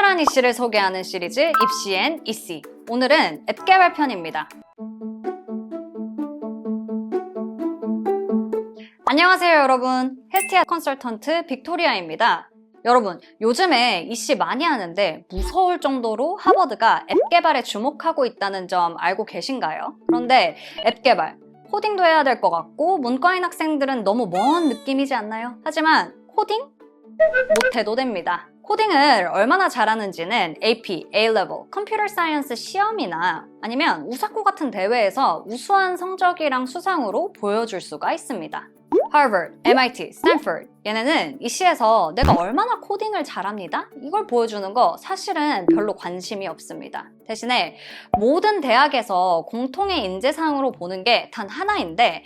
특별한 이씨를 소개하는 시리즈 입시 앤 이씨. 오늘은 앱 개발 편입니다. 안녕하세요 여러분. 헬스티아 컨설턴트 빅토리아입니다. 여러분, 요즘에 이씨 많이 하는데 무서울 정도로 하버드가 앱 개발에 주목하고 있다는 점 알고 계신가요? 그런데 앱 개발, 코딩도 해야 될 것 같고 문과인 학생들은 너무 먼 느낌이지 않나요? 하지만 코딩? 못해도 됩니다. 코딩을 얼마나 잘하는지는 AP, A-Level, 컴퓨터 사이언스 시험이나 아니면 우사코 같은 대회에서 우수한 성적이랑 수상으로 보여줄 수가 있습니다. 하버드, MIT, 스탠퍼드 얘네는 이 시에서 내가 얼마나 코딩을 잘합니다? 이걸 보여주는 거 사실은 별로 관심이 없습니다. 대신에 모든 대학에서 공통의 인재상으로 보는 게 단 하나인데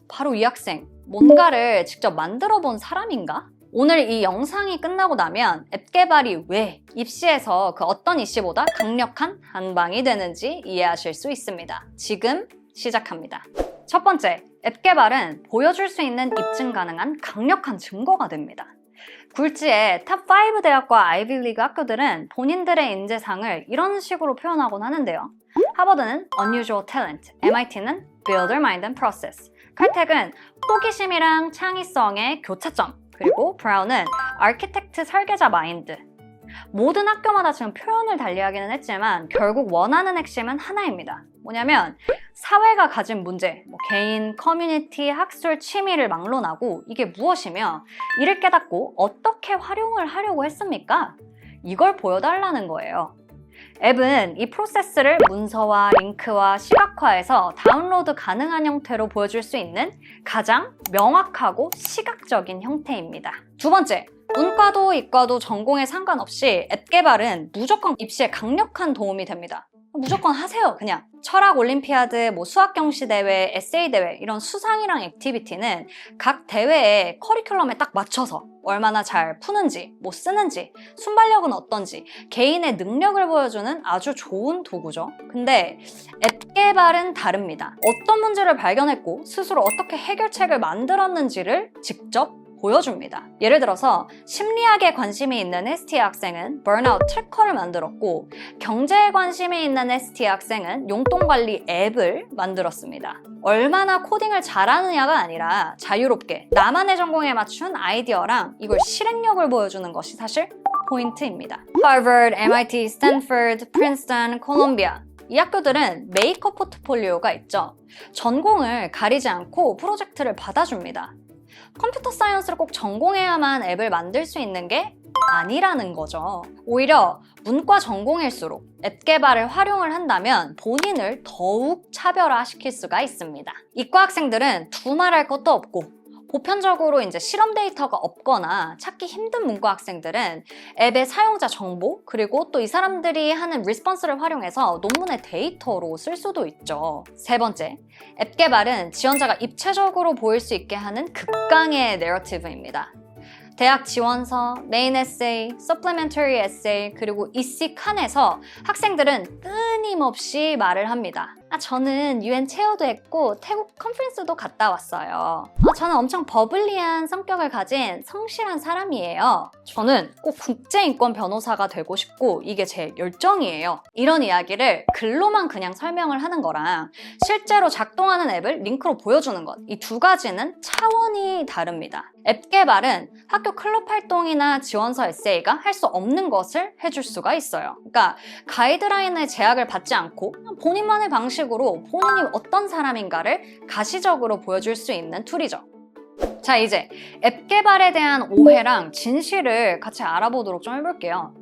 바로 이 학생, 뭔가를 직접 만들어 본 사람인가? 오늘 이 영상이 끝나고 나면 앱 개발이 왜 입시에서 그 어떤 이씨보다 강력한 한방이 되는지 이해하실 수 있습니다. 지금 시작합니다. 첫 번째, 앱 개발은 보여줄 수 있는 입증 가능한 강력한 증거가 됩니다. 굴지의 탑5 대학과 아이비리그 학교들은 본인들의 인재상을 이런 식으로 표현하곤 하는데요. 하버드는 Unusual Talent, MIT는 Builder Mind and Process, 칼텍은 호기심이랑 창의성의 교차점, 그리고 브라운은 아키텍트 설계자 마인드. 모든 학교마다 지금 표현을 달리하기는 했지만 결국 원하는 핵심은 하나입니다. 뭐냐면 사회가 가진 문제, 개인, 커뮤니티, 학술, 취미를 막론하고 이게 무엇이며 이를 깨닫고 어떻게 활용을 하려고 했습니까? 이걸 보여달라는 거예요. 앱은 이 프로세스를 문서와 링크와 시각화해서 다운로드 가능한 형태로 보여줄 수 있는 가장 명확하고 시각적인 형태입니다. 두 번째, 문과도 이과도 전공에 상관없이 앱 개발은 무조건 입시에 강력한 도움이 됩니다. 무조건 하세요, 그냥. 철학 올림피아드, 수학 경시 대회, 에세이 대회 이런 수상이랑 액티비티는 각 대회의 커리큘럼에 딱 맞춰서 얼마나 잘 푸는지, 쓰는지, 순발력은 어떤지 개인의 능력을 보여주는 아주 좋은 도구죠. 근데 앱 개발은 다릅니다. 어떤 문제를 발견했고 스스로 어떻게 해결책을 만들었는지를 직접 보여줍니다. 예를 들어서 심리학에 관심이 있는 ST 학생은 burnout 트래커를 만들었고 경제에 관심이 있는 ST 학생은 용돈관리 앱을 만들었습니다. 얼마나 코딩을 잘하느냐가 아니라 자유롭게 나만의 전공에 맞춘 아이디어랑 이걸 실행력을 보여주는 것이 사실 포인트입니다. 하버드, MIT, 스탠퍼드, 프린스턴, 콜롬비아 이 학교들은 메이커 포트폴리오가 있죠. 전공을 가리지 않고 프로젝트를 받아줍니다. 컴퓨터 사이언스를 꼭 전공해야만 앱을 만들 수 있는 게 아니라는 거죠. 오히려 문과 전공일수록 앱 개발을 활용을 한다면 본인을 더욱 차별화시킬 수가 있습니다. 이과 학생들은 두말할 것도 없고 보편적으로 실험 데이터가 없거나 찾기 힘든 문과 학생들은 앱의 사용자 정보 그리고 또 이 사람들이 하는 리스폰스를 활용해서 논문의 데이터로 쓸 수도 있죠. 세 번째, 앱 개발은 지원자가 입체적으로 보일 수 있게 하는 극강의 내러티브입니다. 대학 지원서, 메인 에세이, 서플리멘터리 에세이, 그리고 이씨 칸에서 학생들은 끊임없이 말을 합니다. 저는 UN 체어도 했고 태국 컨퍼런스도 갔다 왔어요. 저는 엄청 버블리한 성격을 가진 성실한 사람이에요. 저는 꼭 국제인권 변호사가 되고 싶고 이게 제 열정이에요. 이런 이야기를 글로만 그냥 설명을 하는 거랑 실제로 작동하는 앱을 링크로 보여주는 것, 이 두 가지는 차원이 다릅니다. 앱 개발은 학교 클럽 활동이나 지원서 에세이가 할 수 없는 것을 해줄 수가 있어요. 그러니까 가이드라인의 제약을 받지 않고 본인만의 방식으로 본인이 어떤 사람인가를 가시적으로 보여줄 수 있는 툴이죠. 자, 이제 앱 개발에 대한 오해랑 진실을 같이 알아보도록 좀 해볼게요.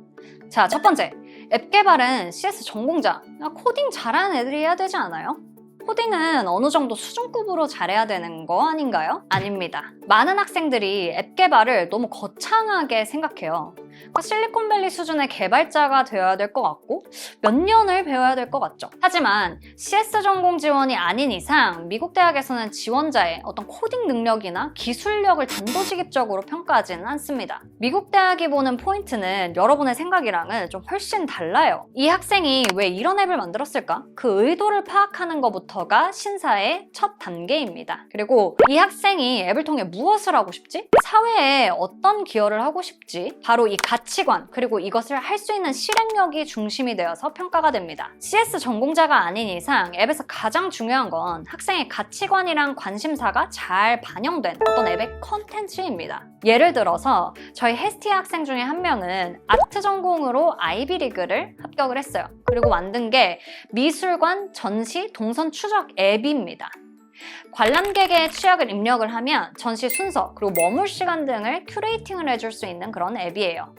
자, 첫 번째, 앱 개발은 CS 전공자, 코딩 잘하는 애들이 해야 되지 않아요? 코딩은 어느 정도 수준급으로 잘해야 되는 거 아닌가요? 아닙니다. 많은 학생들이 앱 개발을 너무 거창하게 생각해요. 실리콘밸리 수준의 개발자가 되어야 될 것 같고 몇 년을 배워야 될 것 같죠. 하지만 CS 전공 지원이 아닌 이상 미국 대학에서는 지원자의 어떤 코딩 능력이나 기술력을 단도직입적으로 평가하지는 않습니다. 미국 대학이 보는 포인트는 여러분의 생각이랑은 좀 훨씬 달라요. 이 학생이 왜 이런 앱을 만들었을까? 그 의도를 파악하는 것부터가 신사의 첫 단계입니다. 그리고 이 학생이 앱을 통해 무엇을 하고 싶지? 사회에 어떤 기여를 하고 싶지? 바로 이 가치관, 그리고 이것을 할 수 있는 실행력이 중심이 되어서 평가가 됩니다. CS 전공자가 아닌 이상 앱에서 가장 중요한 건 학생의 가치관이랑 관심사가 잘 반영된 어떤 앱의 컨텐츠입니다. 예를 들어서 저희 헤스티아 학생 중에 한 명은 아트 전공으로 아이비리그를 합격을 했어요. 그리고 만든 게 미술관 전시 동선 추적 앱입니다. 관람객의 취약을 입력을 하면 전시 순서, 그리고 머물 시간 등을 큐레이팅을 해줄 수 있는 그런 앱이에요.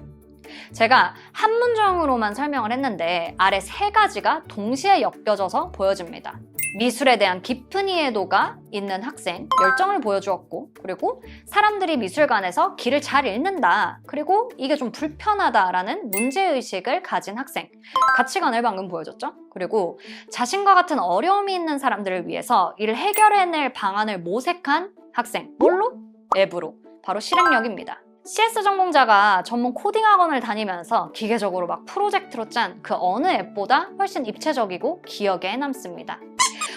제가 한 문장으로만 설명을 했는데 아래 3가지가 동시에 엮여져서 보여집니다. 미술에 대한 깊은 이해도가 있는 학생, 열정을 보여주었고, 그리고 사람들이 미술관에서 길을 잘 읽는다, 그리고 이게 좀 불편하다라는 문제의식을 가진 학생, 가치관을 방금 보여줬죠? 그리고 자신과 같은 어려움이 있는 사람들을 위해서 이를 해결해낼 방안을 모색한 학생, 뭘로? 앱으로. 바로 실행력입니다. CS 전공자가 전문 코딩 학원을 다니면서 기계적으로 막 프로젝트로 짠 그 어느 앱보다 훨씬 입체적이고 기억에 남습니다.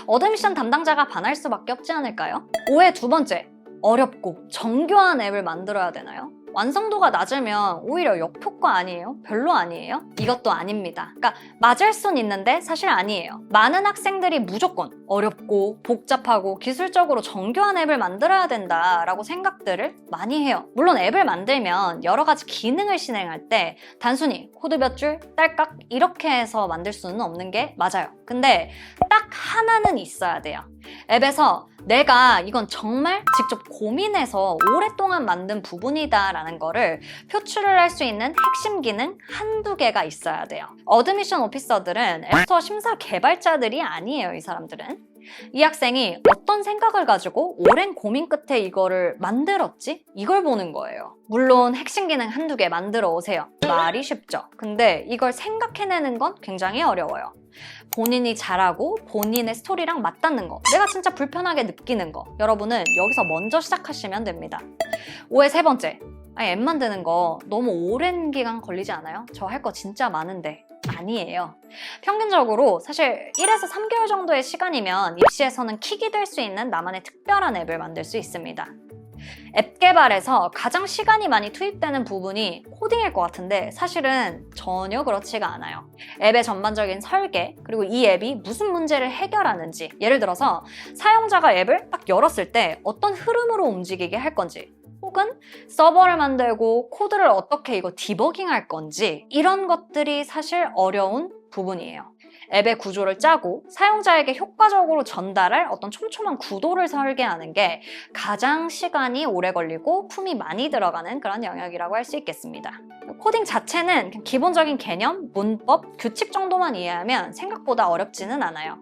어드미션 담당자가 반할 수밖에 없지 않을까요? 오해 2번째, 어렵고 정교한 앱을 만들어야 되나요? 완성도가 낮으면 오히려 역효과 아니에요? 별로 아니에요? 이것도 아닙니다. 그러니까 맞을 순 있는데 사실 아니에요. 많은 학생들이 무조건 어렵고 복잡하고 기술적으로 정교한 앱을 만들어야 된다라고 생각들을 많이 해요. 물론 앱을 만들면 여러 가지 기능을 실행할 때 단순히 코드 몇 줄, 딸깍 이렇게 해서 만들 수는 없는 게 맞아요. 근데 딱 하나는 있어야 돼요. 앱에서 내가 이건 정말 직접 고민해서 오랫동안 만든 부분이다 라는 거를 표출을 할 수 있는 핵심 기능 1~2개가 있어야 돼요. 어드미션 오피서들은 앱스토어 심사 개발자들이 아니에요, 이 사람들은. 이 학생이 어떤 생각을 가지고 오랜 고민 끝에 이거를 만들었지? 이걸 보는 거예요. 물론 핵심 기능 1~2개 만들어 오세요. 말이 쉽죠. 근데 이걸 생각해내는 건 굉장히 어려워요. 본인이 잘하고 본인의 스토리랑 맞닿는 거, 내가 진짜 불편하게 느끼는 거, 여러분은 여기서 먼저 시작하시면 됩니다. 오해 3번째, 앱 만드는 거 너무 오랜 기간 걸리지 않아요? 저 할 거 진짜 많은데. 아니에요. 평균적으로 사실 1에서 3개월 정도의 시간이면 입시에서는 킥이 될 수 있는 나만의 특별한 앱을 만들 수 있습니다. 앱 개발에서 가장 시간이 많이 투입되는 부분이 코딩일 것 같은데 사실은 전혀 그렇지가 않아요. 앱의 전반적인 설계, 그리고 이 앱이 무슨 문제를 해결하는지, 예를 들어서 사용자가 앱을 딱 열었을 때 어떤 흐름으로 움직이게 할 건지, 혹은 서버를 만들고 코드를 어떻게 이거 디버깅할 건지, 이런 것들이 사실 어려운 부분이에요. 앱의 구조를 짜고 사용자에게 효과적으로 전달할 어떤 촘촘한 구도를 설계하는 게 가장 시간이 오래 걸리고 품이 많이 들어가는 그런 영역이라고 할 수 있겠습니다. 코딩 자체는 기본적인 개념, 문법, 규칙 정도만 이해하면 생각보다 어렵지는 않아요.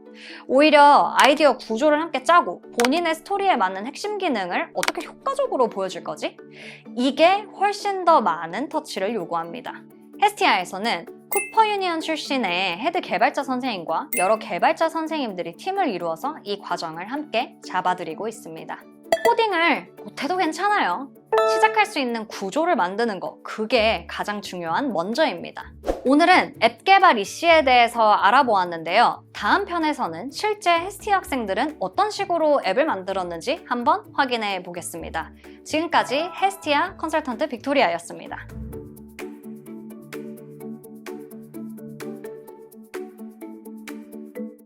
오히려 아이디어 구조를 함께 짜고 본인의 스토리에 맞는 핵심 기능을 어떻게 효과적으로 보여줄 거지? 이게 훨씬 더 많은 터치를 요구합니다. 헤스티아에서는 쿠퍼 유니언 출신의 헤드 개발자 선생님과 여러 개발자 선생님들이 팀을 이루어서 이 과정을 함께 잡아드리고 있습니다. 코딩을 못해도 괜찮아요. 시작할 수 있는 구조를 만드는 거, 그게 가장 중요한 먼저입니다. 오늘은 앱 개발 이슈에 대해서 알아보았는데요. 다음 편에서는 실제 헤스티아 학생들은 어떤 식으로 앱을 만들었는지 한번 확인해 보겠습니다. 지금까지 헤스티아 컨설턴트 빅토리아였습니다.